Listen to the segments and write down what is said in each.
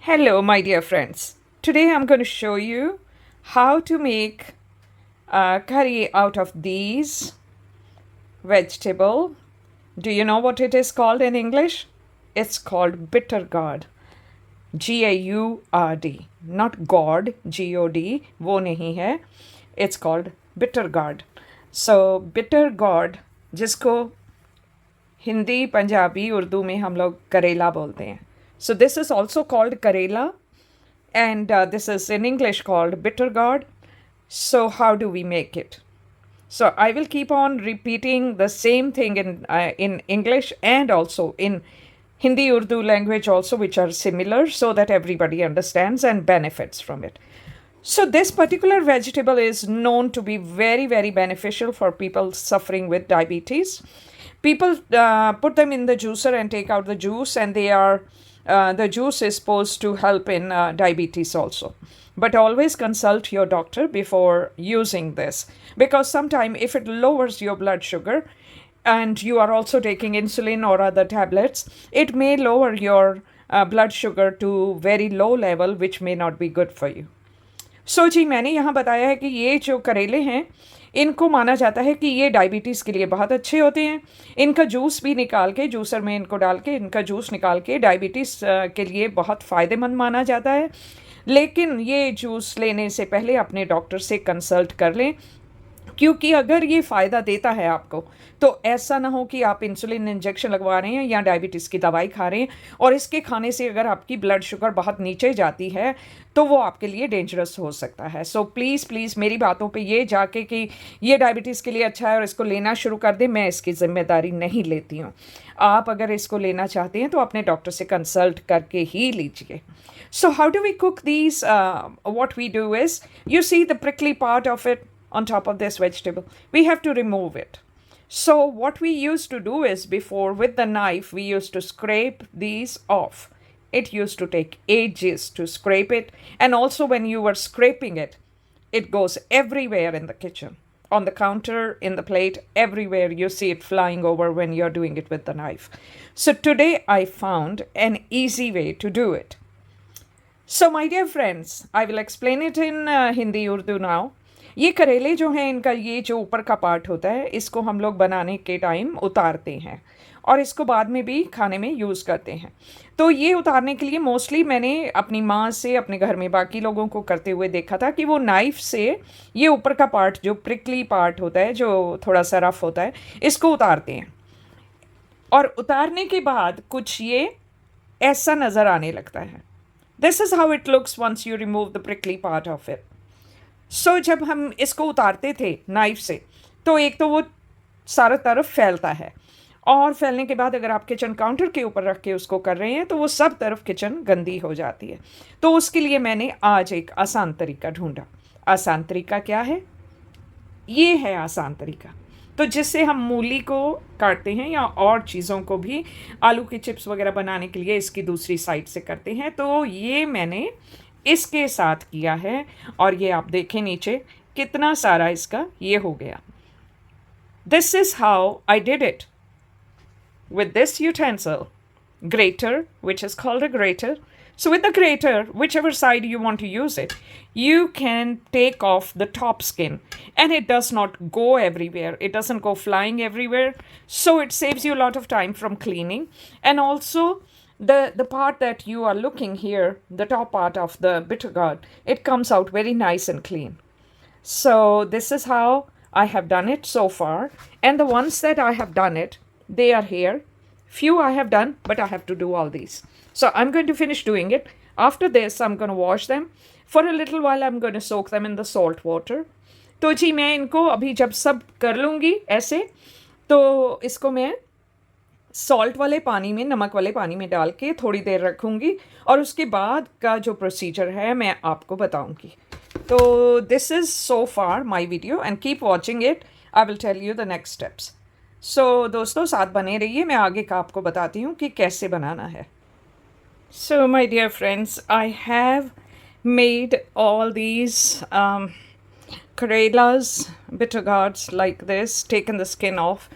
Hello, my dear friends. Today I'm going to show you how to make a curry out of these vegetable. Do you know what it is called in English? It's called bitter gourd. G-A-U-R-D. Not gourd, G-O-D. वो नहीं है. It's called bitter gourd. So bitter gourd, जिसको हिंदी पंजाबी उर्दू में हम लोग करेला बोलते हैं. So this is also called Karela, and this is in English called bitter gourd. So how do we make it? So I will keep on repeating the same thing in English and also in Hindi Urdu language also, which are similar, so that everybody understands and benefits from it. So this particular vegetable is known to be very, very beneficial for people suffering with diabetes. People put them in the juicer and take out the juice, and the juice is supposed to help in diabetes also. But always consult your doctor before using this, because sometimes if it lowers your blood sugar and you are also taking insulin or other tablets, it may lower your blood sugar to very low level, which may not be good for you. सो जी मैंने यहाँ बताया है कि ये जो करेले हैं इनको माना जाता है कि ये डायबिटीज़ के लिए बहुत अच्छे होते हैं. इनका जूस भी निकाल के जूसर में इनको डाल के इनका जूस निकाल के डायबिटीज़ के लिए बहुत फ़ायदेमंद माना जाता है. लेकिन ये जूस लेने से पहले अपने डॉक्टर से कंसल्ट कर लें, क्योंकि अगर ये फ़ायदा देता है आपको तो ऐसा ना हो कि आप इंसुलिन इंजेक्शन लगवा रहे हैं या डायबिटीज़ की दवाई खा रहे हैं और इसके खाने से अगर आपकी ब्लड शुगर बहुत नीचे जाती है तो वो आपके लिए डेंजरस हो सकता है. सो प्लीज़ मेरी बातों पे ये जाके कि ये डायबिटीज़ के लिए अच्छा है और इसको लेना शुरू कर दें, मैं इसकी ज़िम्मेदारी नहीं लेती हूँ. आप अगर इसको लेना चाहते हैं तो अपने डॉक्टर से कंसल्ट करके ही लीजिए. So how do we cook these? What we do is, you see the prickly part of it on top of this vegetable. We have to remove it. So what we used to do is, before with the knife, we used to scrape these off. It used to take ages to scrape it. And also when you were scraping it, it goes everywhere in the kitchen. On the counter, in the plate, everywhere you see it flying over when you're doing it with the knife. So today I found an easy way to do it. So my dear friends, I will explain it in Hindi Urdu now. ये करेले जो हैं, इनका ये जो ऊपर का part होता है, इसको हम लोग बनाने के टाइम उतारते हैं और इसको बाद में भी खाने में यूज़ करते हैं. तो ये उतारने के लिए मोस्टली मैंने अपनी माँ से, अपने घर में बाकी लोगों को करते हुए देखा था कि वो नाइफ़ से ये ऊपर का पार्ट, जो प्रिकली पार्ट होता है, जो थोड़ा सा रफ होता है, इसको उतारते हैं. और उतारने के बाद कुछ ये ऐसा नज़र आने लगता है. This is how it looks once you remove the prickly part of it. So जब हम इसको उतारते थे नाइफ़ से तो एक तो वो सारा तरफ फैलता है, और फैलने के बाद अगर आप किचन काउंटर के ऊपर रख के उसको कर रहे हैं तो वो सब तरफ किचन गंदी हो जाती है. तो उसके लिए मैंने आज एक आसान तरीका ढूंढा. आसान तरीका क्या है? ये है आसान तरीका. तो जिससे हम मूली को काटते हैं या और चीज़ों को भी, आलू की चिप्स वगैरह बनाने के लिए इसकी दूसरी साइड से करते हैं, तो ये मैंने इसके साथ किया है. और ये आप देखें नीचे कितना सारा इसका ये हो गया. This is how I did it with this utensil, grater, which is called a grater. So with the grater, whichever side you want to use it, you can take off the top skin, and it does not go everywhere. It doesn't go flying everywhere. So it saves you a lot of time from cleaning. And also the part that you are looking here, the top part of the bitter gourd, it comes out very nice and clean. So this is how I have done it so far. And the ones that I have done it, they are here. Few I have done, but I have to do all these. So I'm going to finish doing it. After this, I'm going to wash them. For a little while, I'm going to soak them in the salt water. तो जी मैं इनको अभी जब सब कर लूँगी ऐसे, तो इसको मैं सॉल्ट वाले पानी में, नमक वाले पानी में डाल के थोड़ी देर रखूँगी, और उसके बाद का जो प्रोसीजर है मैं आपको बताऊँगी. तो this is so far my video, and keep watching it. I will tell you the next steps. So दोस्तों साथ बने रहिए, मैं आगे का आपको बताती हूँ कि कैसे बनाना है. So my dear friends, I have made all these karelas, bitter gourds like this, taken the skin off.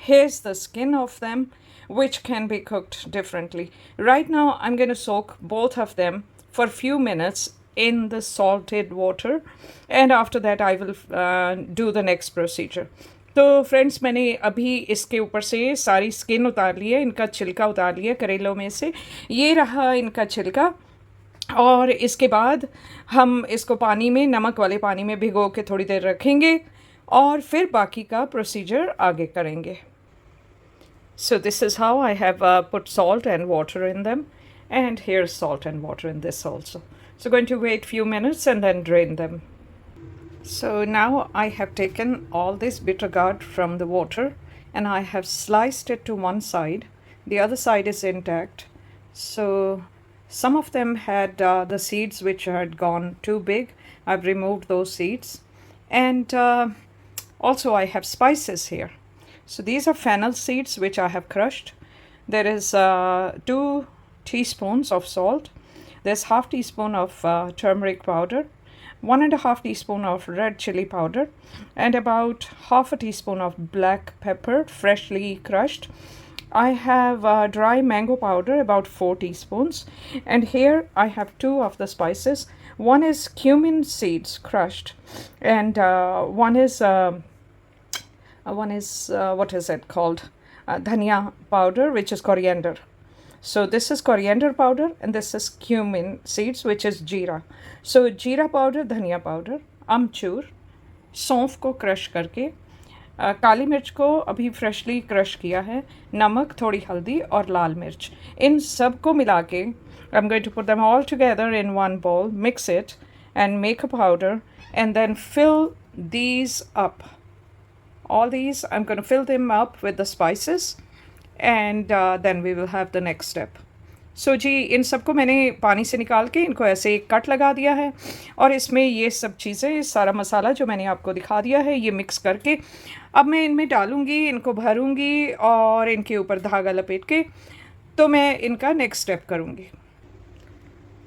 Here's the skin of them. which can be cooked differently. Right now, I'm going to soak both of them for a few minutes in the salted water, and after that I will do the next procedure. तो friends, मैंने अभी इसके ऊपर से सारी skin उतार ली है, इनका छिलका उतार लिया करेलों में से। ये रहा इनका छिलका, और इसके बाद हम इसको पानी में, नमक वाले पानी में भिगो के थोड़ी देर रखेंगे और फिर बाकी का प्रोसीजर आगे करेंगे. So this is how I have put salt and water in them, and here's salt and water in this also. So going to wait few minutes and then drain them. So now I have taken all this bitter gourd from the water and I have sliced it to one side. The other side is intact. So some of them had the seeds which had gone too big. I've removed those seeds. And also I have spices here. So these are fennel seeds which I have crushed. There is 2 teaspoons of salt. There's half teaspoon of turmeric powder, 1.5 teaspoon of red chili powder, and about half a teaspoon of black pepper, freshly crushed. I have dry mango powder, about 4 teaspoons. And here I have 2 of the spices. One is cumin seeds crushed, and one is what is it called? Dhania powder, which is coriander. So this is coriander powder and this is cumin seeds, which is jeera. So jeera powder, धनिया powder, अमचूर, सौंफ को crush करके, काली मिर्च को अभी freshly crush किया है, नमक, थोड़ी हल्दी और लाल मिर्च, इन सब को मिला के I'm going to put them all together in one bowl, mix it and make a powder, and then fill these up. All these I'm going to fill them up with the spices, and then we will have the next step. So जी, इन सबको मैंने पानी से निकाल के इनको ऐसे cut लगा दिया है, और इसमें ये सब चीज़ें, सारा मसाला जो मैंने आपको दिखा दिया है, ये मिक्स करके अब मैं इनमें डालूँगी, इनको भरूँगी और इनके ऊपर धागा लपेट के तो मैं इनका नेक्स्ट स्टेप करूँगी.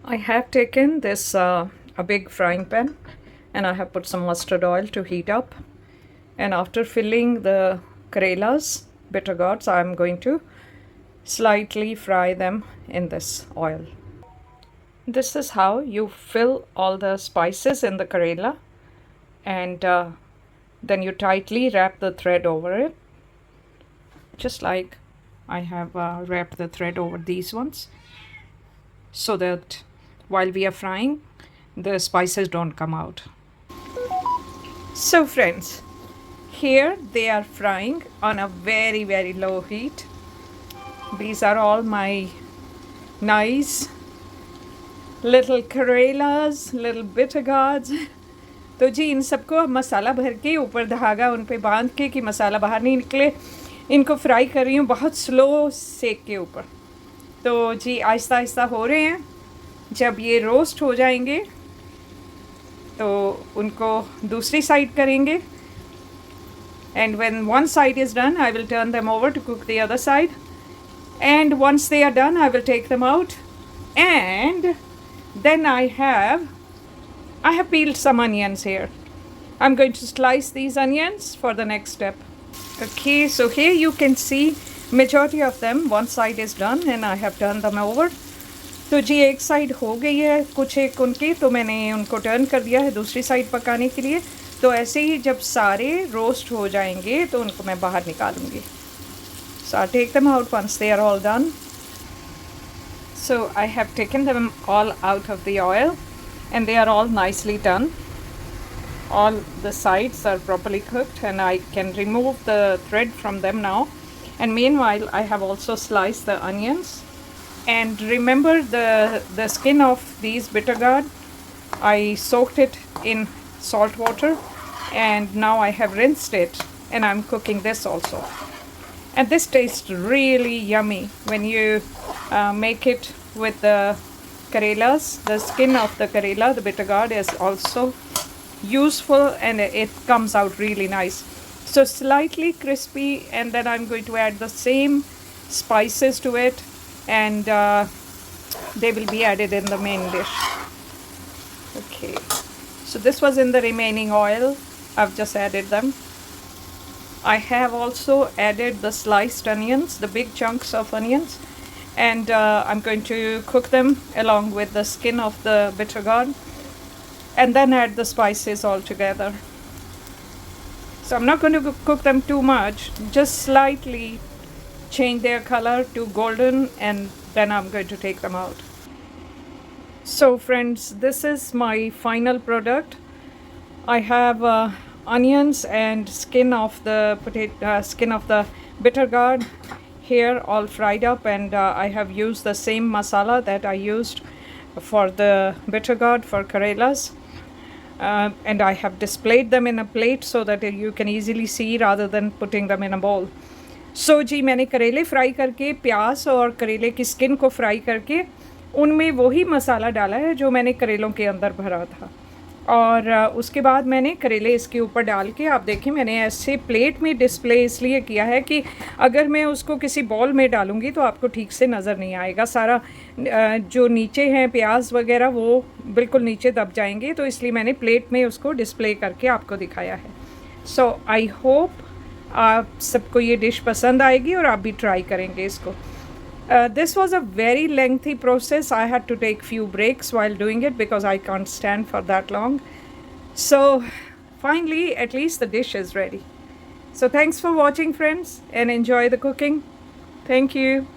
I have taken this a big frying pan and I have put some mustard oil to heat up, and after filling the karelas, bitter gourds, I am going to slightly fry them in this oil. This is how you fill all the spices in the karela, and then you tightly wrap the thread over it, just like I have wrapped the thread over these ones, so that while we are frying, the spices don't come out. So friends, here they are frying on a very, very low heat. These are all my nice little karelas, little bitter gourds. तो जी, इन सबको अब मसाला भर के ऊपर धागा उन पे बांध के कि मसाला बाहर नहीं निकले, इनको फ्राई कर रही हूँ बहुत स्लो सेक के ऊपर. तो जी, आहिस्ता आहिस्ता हो रहे हैं. जब ये रोस्ट हो जाएंगे तो उनको दूसरी साइड करेंगे, and when one side is done I will turn them over to cook the other side, and once they are done I will take them out, and then I have peeled some onions here. I'm going to slice these onions for the next step. Okay, so here you can see majority of them, one side is done and I have turned them over. तो जी, एक side हो गई है कुछ एक उनकी, तो मैंने उनको टर्न कर दिया है दूसरी साइड पकाने के लिए. तो ऐसे ही जब सारे रोस्ट हो जाएंगे तो उनको मैं बाहर निकालूंगी. So I'll take them out once they are all done. So I have taken them all out of the oil and they are all nicely done. All the sides are properly cooked and I can remove the thread from them now. And meanwhile I have also sliced the onions. And remember the skin of these bitter gourd, I soaked it in salt water and now I have rinsed it and I'm cooking this also. And this tastes really yummy when you make it with the karelas. The skin of the karela, the bitter gourd, is also useful and it comes out really nice. So slightly crispy, and then I'm going to add the same spices to it, and they will be added in the main dish. Okay, so this was in the remaining oil. I've just added them. I have also added the sliced onions, the big chunks of onions, and I'm going to cook them along with the skin of the bitter gourd, and then add the spices all together. So I'm not going to cook them too much, just slightly change their color to golden, and then I'm going to take them out. So friends, this is my final product. I have onions and skin of the bitter gourd here all fried up, and I have used the same masala that I used for the bitter gourd for Karelas, and I have displayed them in a plate so that you can easily see rather than putting them in a bowl. सो जी मैंने करेले fry करके, प्याज और करेले की skin को fry करके उनमें वही मसाला डाला है जो मैंने करेलों के अंदर भरा था, और उसके बाद मैंने करेले इसके ऊपर डाल के, आप देखें मैंने ऐसे प्लेट में डिस्प्ले इसलिए किया है कि अगर मैं उसको किसी बॉल में डालूँगी तो आपको ठीक से नज़र नहीं आएगा, सारा जो नीचे हैं प्याज वगैरह वो बिल्कुल नीचे दब जाएंगे, तो इसलिए मैंने प्लेट में उसको डिस्प्ले करके आपको दिखाया है. सो आई होप आप सबको ये डिश पसंद आएगी और आप भी ट्राई करेंगे इसको. This was a very lengthy process. I had to take few breaks while doing it because I can't stand for that long. So finally, at least the dish is ready. So thanks for watching, friends, and enjoy the cooking. Thank you.